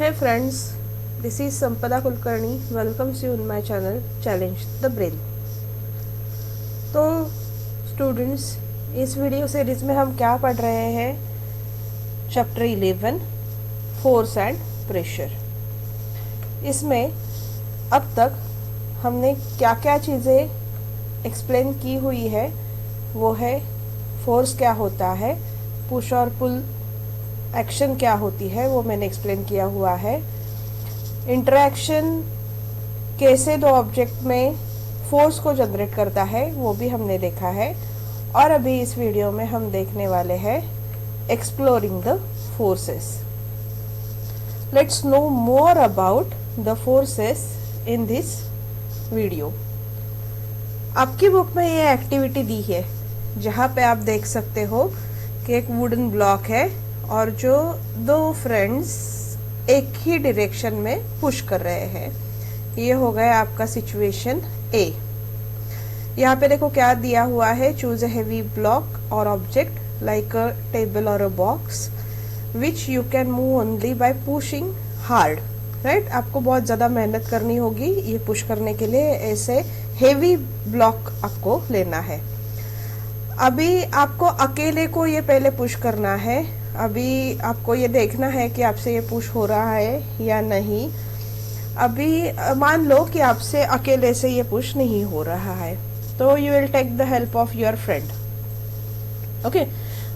Hey friends, this is Sampada Kulkarni. Welcomes you in my channel Challenge the Brain. तो students, इस video series में हम क्या पढ़ रहे हैं? Chapter 11 force and pressure. इसमें अब तक हमने क्या क्या चीज़ें एक्सप्लेन की हुई है वो है फोर्स क्या होता है, पुश और पुल एक्शन क्या होती है वो मैंने एक्सप्लेन किया हुआ है। इंटरैक्शन कैसे दो ऑब्जेक्ट में फोर्स को जनरेट करता है वो भी हमने देखा है। और अभी इस वीडियो में हम देखने वाले हैं exploring the forces. Let's no more about the forces in this video. आपकी बुक में ये एक्टिविटी दी है जहाँ पे आप देख सकते हो कि एक वुडन ब्लॉक है और जो दो फ्रेंड्स एक ही डायरेक्शन में पुश कर रहे हैं। ये हो गया आपका सिचुएशन ए। यहाँ पे देखो क्या दिया हुआ है, चूज अ हेवी ब्लॉक और ऑब्जेक्ट लाइक अ टेबल और अ box which you can move only by pushing hard. Right, आपको बहुत ज़्यादा मेहनत करनी होगी ये पुश करने के लिए। ऐसे हेवी ब्लॉक आपको लेना है। अभी आपको अकेले को ये पहले पुश करना है। अभी आपको ये देखना है कि आपसे ये पुश हो रहा है या नहीं। अभी मान लो कि आपसे अकेले से ये पुश नहीं हो रहा है तो you will take the help of your friend. Okay,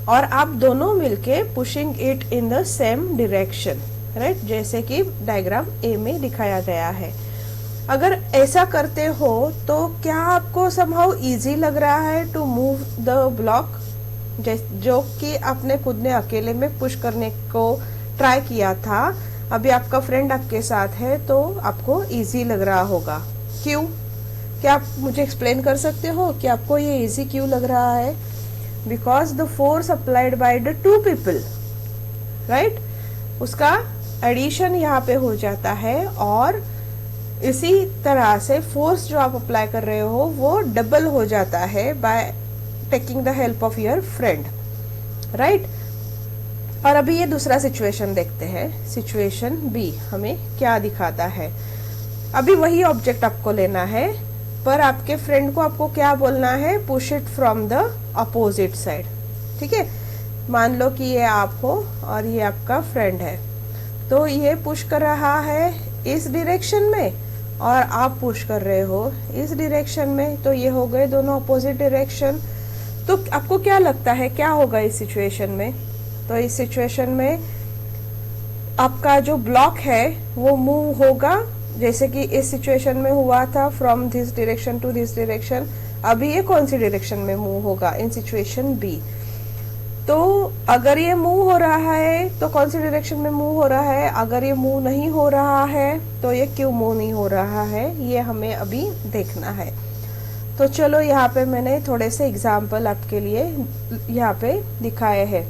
और आप दोनों मिलके pushing it in the same direction. Right, जैसे कि डायग्राम ए में दिखाया गया है। अगर ऐसा करते हो तो क्या आपको समहाउ इजी लग रहा है टू मूव द ब्लॉक, जो कि आपने खुद ने अकेले में पुश करने को ट्राई किया था। अभी आपका फ्रेंड आपके साथ है तो आपको इजी लग रहा होगा। क्यों? क्या आप मुझे एक्सप्लेन कर सकते हो कि आपको ये इजी क्यों लग रहा है? Because the force applied by the two people, right, उसका एडिशन यहाँ पे हो जाता है और इसी तरह से फोर्स जो आप अप्लाई कर रहे हो वो डबल हो जाता है by taking the help of your friend. Right, और अभी ये दूसरा सिचुएशन देखते हैं। सिचुएशन बी हमें क्या दिखाता है? अभी वही ऑब्जेक्ट आपको लेना है पर आपके फ्रेंड को आपको क्या बोलना है? Push it from the opposite side. ठीक है, मान लो कि ये आप हो और ये आपका फ्रेंड है, तो ये पुश कर रहा है इस डायरेक्शन में और आप पुश कर रहे हो इस डायरेक्शन में, तो ये हो गए दोनों अपोजिट डायरेक्शन। तो आपको क्या लगता है क्या होगा इस सिचुएशन में? तो इस सिचुएशन में आपका जो ब्लॉक है वो मूव होगा जैसे कि इस सिचुएशन में हुआ था, from this direction to this direction. अभी ये कौन सी डायरेक्शन में मूव होगा? In situation B. तो अगर ये मूव हो रहा है तो कौन सी डायरेक्शन में मूव हो रहा है? अगर ये मूव नहीं हो रहा है तो ये क्यों मूव नहीं हो रहा है, ये हमें अभी देखना है। तो चलो यहाँ पे मैंने थोड़े से एग्जाम्पल आपके लिए यहाँ पे दिखाए हैं।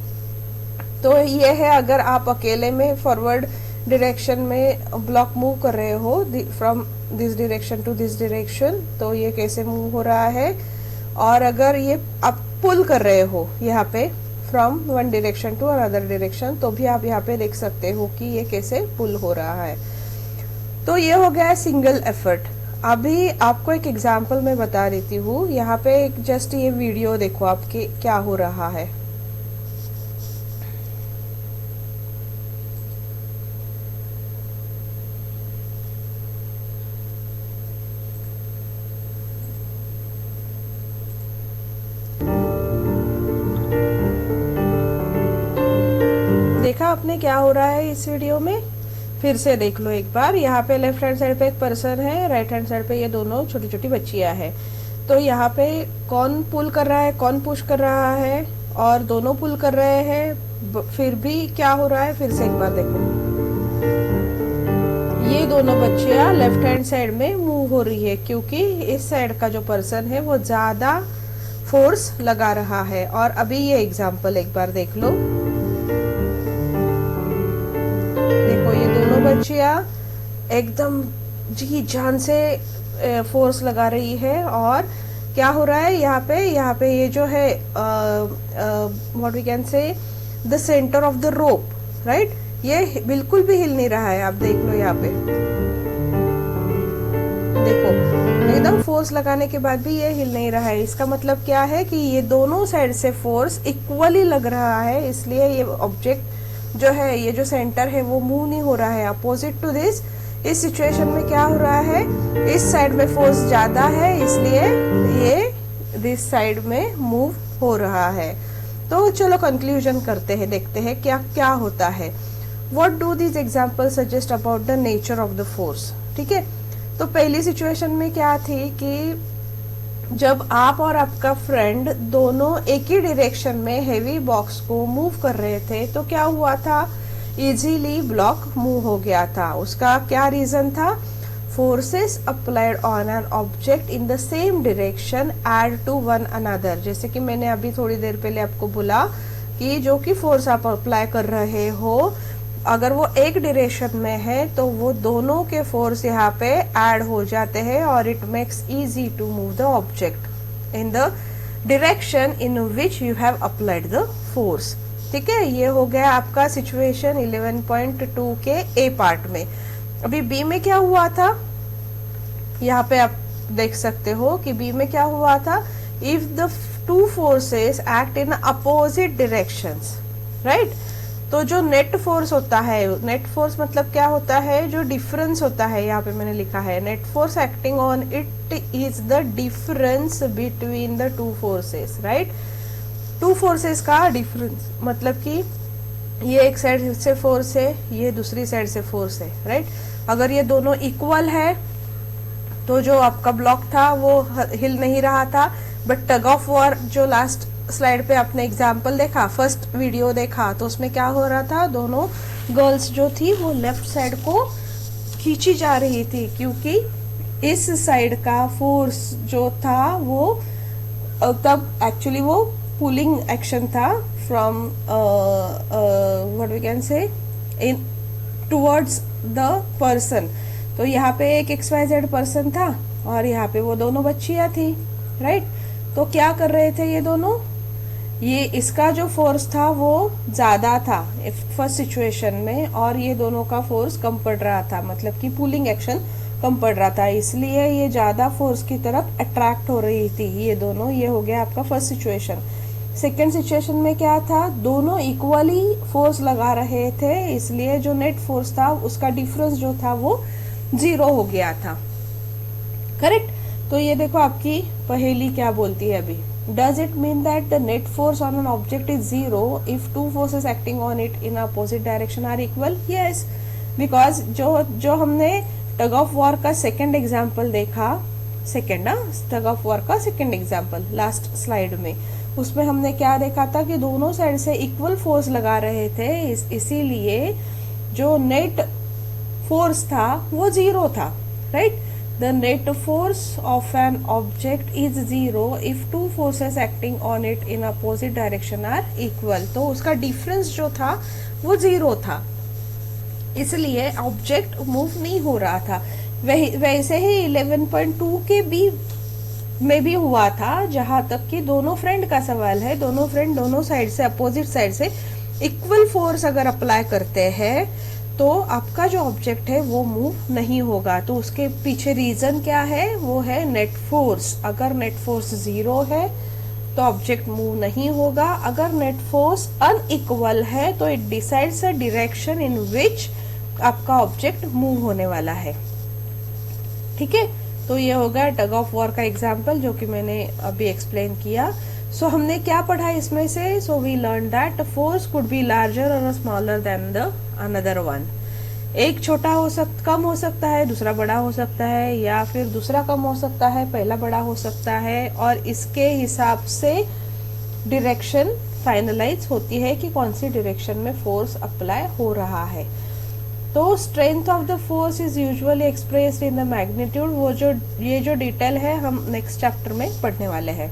तो ये है, अगर आप अकेले में फॉरवर्ड डायरेक्शन में ब्लॉक मूव कर रहे हो from this direction to this direction, तो ये कैसे मूव हो रहा है। और अगर ये आप पुल कर रहे हो यहाँ पे from one direction to another direction, तो भी आप यहाँ पे देख सकते हो कि ये कैसे पुल हो रहा है। तो ये हो गया सिंगल एफर्ट। अभी आपको एक एग्जाम्पल मैं बता देती हूँ। यहाँ पे एक जस्ट ये वीडियो देखो आपके क्या हो रहा है। देखा आपने क्या हो रहा है इस वीडियो में? फिर से देख लो एक बार। यहाँ पे लेफ्ट हैंड साइड पे एक पर्सन है, राइट हैंड साइड पे ये दोनों छोटी छोटी बच्चियां हैं। तो यहाँ पे कौन पुल कर रहा है, कौन पुश कर रहा है? और दोनों पुल कर रहे हैं। फिर भी क्या हो रहा है? फिर से एक बार देखो, ये दोनों बच्चियां लेफ्ट हैंड साइड में मूव हो रही है क्योंकि इस साइड का जो पर्सन है वो ज्यादा फोर्स लगा रहा है। और अभी ये एग्जाम्पल एक बार देख लो। देखो ये दोनों बच्चियां एकदम जी जान से फोर्स लगा रही है। और क्या हो रहा है यहाँ पे ये जो है what we can say the centre of the rope, right, ये बिल्कुल भी हिल नहीं रहा है। आप देख लो यहाँ पे, देखो एकदम फोर्स लगाने के बाद भी ये हिल नहीं रहा है। इसका मतलब क्या है कि ये दोनों साइड से फोर्स इक्वली लग रहा है, इसलिए ये ऑब्जेक्ट जो है, ये जो सेंटर है वो मूव नहीं हो रहा है। अपोजिट टू दिस, इस सिचुएशन में क्या हो रहा है, इस साइड में फोर्स ज्यादा है, इसलिए ये दिस साइड में मूव हो रहा है। तो चलो कंक्लूजन करते हैं, देखते हैं क्या क्या होता है। What do these examples suggest about the nature of the force? ठीक है, तो पहली सिचुएशन में क्या थी कि जब आप और आपका फ्रेंड दोनों एक ही डायरेक्शन में हैवी बॉक्स को मूव कर रहे थे, तो क्या हुआ था, इजीली ब्लॉक मूव हो गया था। उसका क्या रीजन था, forces applied on an object in the same direction add to one another. जैसे कि मैंने अभी थोड़ी देर पहले आपको बोला कि जो कि फोर्स आप अप्लाई कर रहे हो, अगर वो एक डायरेक्शन में है तो वो दोनों के फोर्स यहाँ पे ऐड हो जाते हैं और it makes easy to move the object in the direction in which you have applied the force. ठीक है, ये हो गया आपका सिचुएशन 11.2 के ए पार्ट में। अभी बी में क्या हुआ था, यहाँ पे आप देख सकते हो कि बी में क्या हुआ था, if the two forces act in opposite directions, right. तो जो नेट फोर्स होता है, नेट फोर्स मतलब क्या होता है, जो डिफरेंस होता है, यहाँ पे मैंने लिखा है net force acting on it is the difference between the two forces, right. Two forces का डिफरेंस मतलब कि ये एक साइड से फोर्स है, ये दूसरी साइड से फोर्स है, राइट। अगर ये दोनों इक्वल है तो जो आपका ब्लॉक था वो हिल नहीं रहा था, बट टग ऑफ वॉर जो लास्ट स्लाइड पे आपने एग्जाम्पल देखा, फर्स्ट वीडियो देखा, तो उसमें क्या हो रहा था, दोनों गर्ल्स जो थी वो लेफ्ट साइड को खींची जा रही थी, क्योंकि इस साइड का फोर्स जो था वो तब एक्चुअली वो पुलिंग एक्शन था from what we can say in towards the person. तो यहाँ पे एक XYZ पर्सन था और यहाँ पे वो दोनों बच्चियां थी, राइट। तो क्या कर रहे थे ये दोनों, ये इसका जो फोर्स था वो ज्यादा था फर्स्ट सिचुएशन में और ये दोनों का फोर्स कम पड़ रहा था, मतलब कि पुलिंग एक्शन कम पड़ रहा था, इसलिए ये ज्यादा फोर्स की तरफ अट्रैक्ट हो रही थी ये दोनों। ये हो गया आपका फर्स्ट सिचुएशन। सेकेंड सिचुएशन में क्या था, दोनों इक्वली फोर्स लगा रहे थे, इसलिए जो नेट फोर्स था उसका डिफरेंस जो था वो 0 हो गया था, करेक्ट। तो ये देखो आपकी पहेली क्या बोलती है अभी, does it mean that the net force on an object is 0 if two forces acting on it in opposite direction are equal? Yes, because जो हमने टग ऑफ वॉर का सेकेंड एग्जाम्पल देखा, सेकेंड टग ऑफ वॉर का second example last slide में, उसमें हमने क्या देखा था कि दोनों साइड से इक्वल फोर्स लगा रहे थे, इसीलिए जो नेट फोर्स था वो 0 था, right. The net force of an object is 0 if two forces acting on it in opposite direction are equal। तो उसका डिफरेंस जो था वो 0 था, इसलिए ऑब्जेक्ट मूव नहीं हो रहा था। वैसे ही 11.2 के बी में भी हुआ था, जहां तक कि दोनों फ्रेंड का सवाल है, दोनों फ्रेंड दोनों साइड से, अपोजिट साइड से इक्वल फोर्स अगर अप्लाई करते हैं तो आपका जो ऑब्जेक्ट है वो मूव नहीं होगा। तो उसके पीछे रीजन क्या है, वो है नेट फोर्स। अगर नेट फोर्स 0 है तो ऑब्जेक्ट मूव नहीं होगा, अगर नेट फोर्स अनइक्वल है तो it decides the direction in which आपका ऑब्जेक्ट मूव होने वाला है, ठीक है। तो ये हो गया टग ऑफ वॉर का एग्जाम्पल जो कि मैंने अभी एक्सप्लेन किया। सो हमने क्या पढ़ा इसमें से, so we learn that force could be larger और smaller than the another one. एक छोटा कम हो सकता है, दूसरा बड़ा हो सकता है, या फिर दूसरा कम हो सकता है, पहला बड़ा हो सकता है, और इसके हिसाब से डायरेक्शन फाइनलाइज होती है कि कौन सी डायरेक्शन में फोर्स अप्लाई हो रहा है। तो strength of the force is usually expressed in the magnitude. वो जो ये जो डिटेल है हम नेक्स्ट चैप्टर में पढ़ने वाले हैं।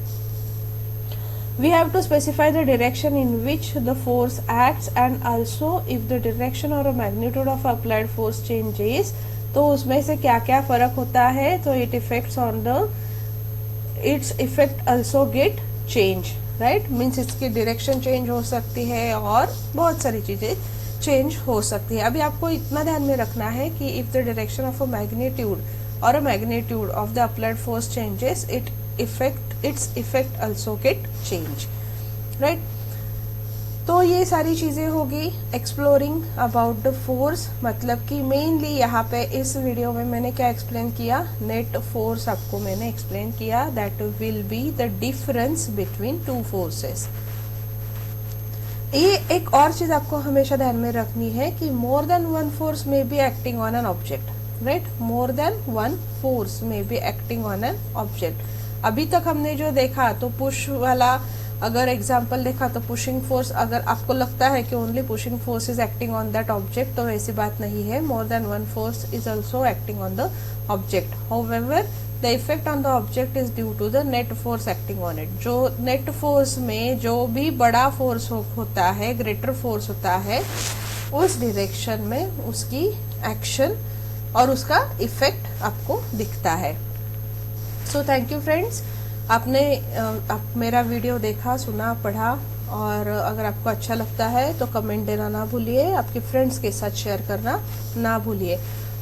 We have to specify the direction in which the force acts and also if the direction or a magnitude of applied force changes, तो उसमें से क्या क्या फर्क होता है, तो it affects on the its effect also get change, right, means इसकी direction change हो सकती है और बहुत सारी चीजें चेंज हो सकती है। अभी आपको इतना ध्यान में रखना है कि if the direction of a magnitude और a magnitude of the applied force changes its effect also get change, right. तो ये सारी चीजें होगी एक्सप्लोरिंग अबाउट द फोर्स, मतलब कि मेनली यहाँ पे इस वीडियो में मैंने क्या एक्सप्लेन किया, नेट फोर्स आपको मैंने एक्सप्लेन किया, that will be the difference between two forces. ये एक और चीज आपको हमेशा ध्यान में रखनी है कि more than one force may be acting on an object, right, more than one force may be acting on an object. अभी तक हमने जो देखा तो पुश वाला अगर एग्जाम्पल देखा तो पुशिंग फोर्स, अगर आपको लगता है कि only pushing force is acting on that object, तो ऐसी बात नहीं है, more than one force is also acting on the object. However the effect on the object is due to the net force acting on it. जो net force में जो भी बड़ा फोर्स होता है, ग्रेटर फोर्स होता है, उस डायरेक्शन में उसकी एक्शन और उसका इफेक्ट आपको दिखता है। सो थैंक यू फ्रेंड्स, आपने मेरा वीडियो देखा, सुना, पढ़ा, और अगर आपको अच्छा लगता है तो कमेंट देना ना भूलिए, आपके फ्रेंड्स के साथ शेयर करना ना भूलिए।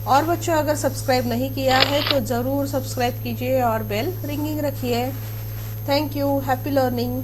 और बच्चों अगर सब्सक्राइब नहीं किया है तो ज़रूर सब्सक्राइब कीजिए और बेल रिंगिंग रखिए। Thank you, happy learning.